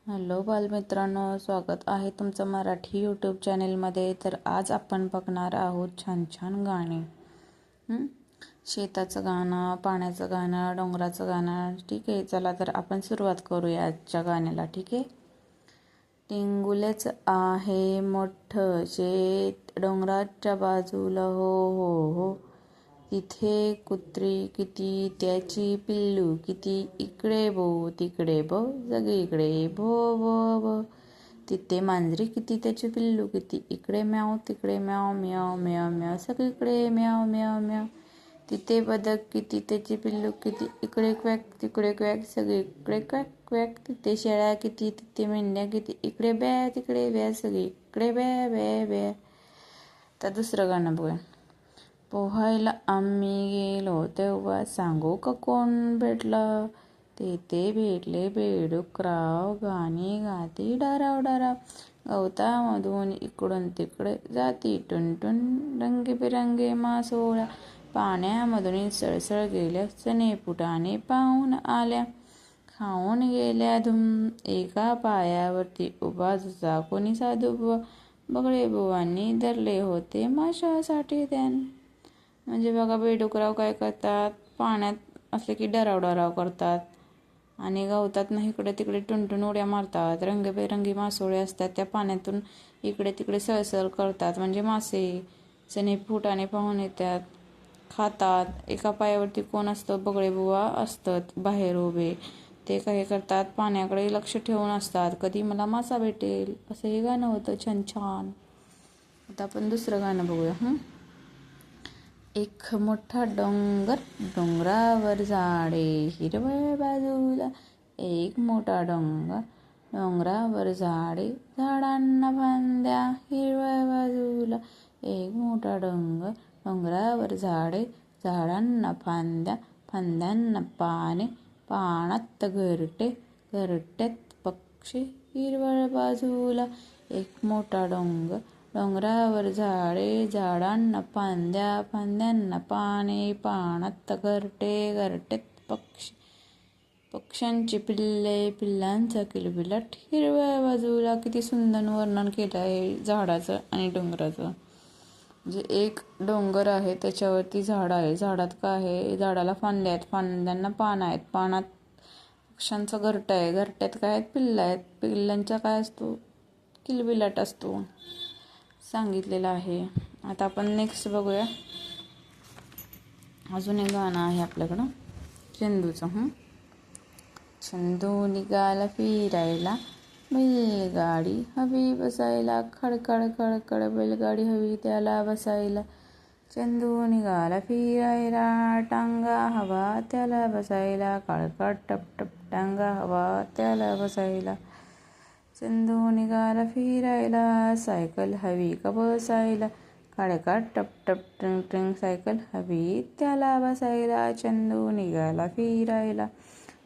Hello बालमित्रांनो, स्वागत आहे तुमचं मराठी यूट्यूब चॅनेलमध्ये. तर आज आपण बघणार आहोत छान छान गाणे. शेताचं गाणं, पाण्याचं गाणं, डोंगराचं गाणं. ठीक आहे, चला तर आपण सुरुवात करूया आजच्या गाण्याला. ठीक आहे. टिंगुलेच आहे मोठं शेत, डोंगराच्या बाजूला हो हो हो. तिथे कुत्री किती, त्याची पिल्लू किती, इकडे बो तिकडे बो, सगळीकडे भो भो भो. तिथे मांजरी किती, त्याची पिल्लू किती, इकडे म्याव तिकडे म्याव म्याव म्याव म्याव, सगळीकडे म्याव म्याव म्याव. तिथे बदक किती, त्याची पिल्लू किती, इकडे क्वॅक तिकडे क्वॅक, सगळीकडे क्वॅक क्वॅक. तिथे शेळ्या किती, तिथे मेंढ्या किती, इकडे ब्या तिकडे ब्या, सगळीकडे ब्या ब्या ब्या. तर दुसरं गाणं बघूया. पोहायला आम्ही गेलो तेव्हा सांगू का कोण भेटलं, ते भेटले बेडूकराव, गाणी गाती डराव डराव. गवतामधून इकडून तिकडे जाती टुनटुन, रंगीबिरंगी मासोळ्या, पाण्यामधून सळसळ गेल्या, चणे फुटाणे पाहून आल्या, खाऊन गेल्या धुम. एका पायावरती उभा जुचा कोणी साधू बुवा, बगळे बुवांनी धरले होते माशासाठी ध्यान. म्हणजे बघा, बेडूकराव काय करतात, पाण्यात असले की डराव डराव करतात आणि गवतात ना इकडे तिकडे टुनटुन उड्या मारतात. रंगीबेरंगी मासोळे असतात, त्या पाण्यातून इकडे तिकडे सळसळ करतात. म्हणजे मासे चणे फुटाणे पाहून येतात, खातात. एका पायावरती कोण असतं, बगळे बुवा असतात बाहेर उभे. ते काय करतात, पाण्याकडे लक्ष ठेवून असतात, कधी मला मासा भेटेल, असं हे गाणं होतं छान छान. आता आपण दुसरं गाणं बघूया. एक मोठा डोंगर, डोंगरावर झाडे हिरवळ बाजूला, एक मोठा डोंगर, डोंगरावर झाडे, झाडांना फांद्या हिरवळ बाजूला, एक मोठा डोंगर, डोंगरावर झाडे, झाडांना फांद्या, फांद्यांना पाने, पानात घरटे, घरट्यात पक्षी हिरवळ बाजूला, एक मोठा डोंगर, डोंगरावर झाडे, झाडांना फांद्या, फांद्यांना पाने, पानात घरटे, घरट्यात पक्षी, पक्ष्यांची पिल्ले, पिल्लांचा किलबिलाट हिरव्या बाजूला. किती सुंदर वर्णन केलं आहे झाडाचं आणि डोंगराचं. म्हणजे एक डोंगर आहे, त्याच्यावरती झाड आहे, झाडात काय आहे, झाडाला फांद्या आहेत, फांद्यांना पानं आहेत, पानात पक्ष्यांचा घरटा आहे, घरट्यात काय आहेत, पिल्लं आहेत, पिल्लांचा काय असतो, किलबिलाट असतो, सांगितलेलं आहे. आता आपण नेक्स्ट बघूया. अजून एक गाणं आहे आपल्याकडं चंदूचं. चंदू निघाला फिरायला, बैलगाडी हवी बसायला, खडखड खडखड बैलगाडी हवी त्याला बसायला. चंदू निघाला फिरायला, टांगा हवा त्याला बसायला, खडखड टपटप टांगा हवा त्याला बसायला. चंदू निघाला फिरायला, सायकल हवी का बसायला, खडखड टपटप ट्रिंग ट्रिंग, सायकल हवी त्याला बसायला. चंदू निघाला फिरायला,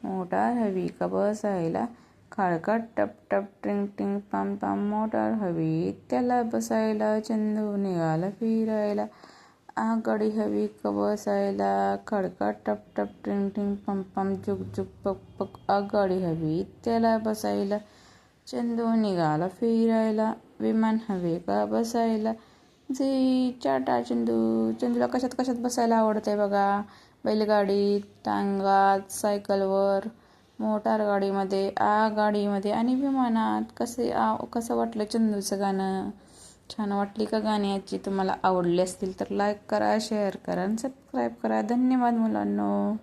मोटार हवी का बसायला, खडखड टपटप ट्रिंग ट्रिंग पम पम, मोटार हवी त्याला बसायला. चंदू निघाला फिरायला, आगगाडी हवी का बसायला, खडखड टपटप ट्रिंग ट्रिंग पम पम, झुक झुक पक पक, आगगाडी हवी त्याला बसायला. चंदू निघाला फिरायला, विमान हवे का बसायला, जी टाटा चंदू. चंदूला कशात कशात बसायला आवडतंय बघा, बैलगाडीत, टांगात, सायकलवर, मोटार गाडीमध्ये, आगगाडीमध्ये आणि विमानात. कसं वाटलं चंदूचं गाणं? छान वाटली का गाणी याची? तुम्हाला आवडली असतील तर लाईक करा, शेअर करा आणि सबस्क्राईब करा. धन्यवाद मुलांनो.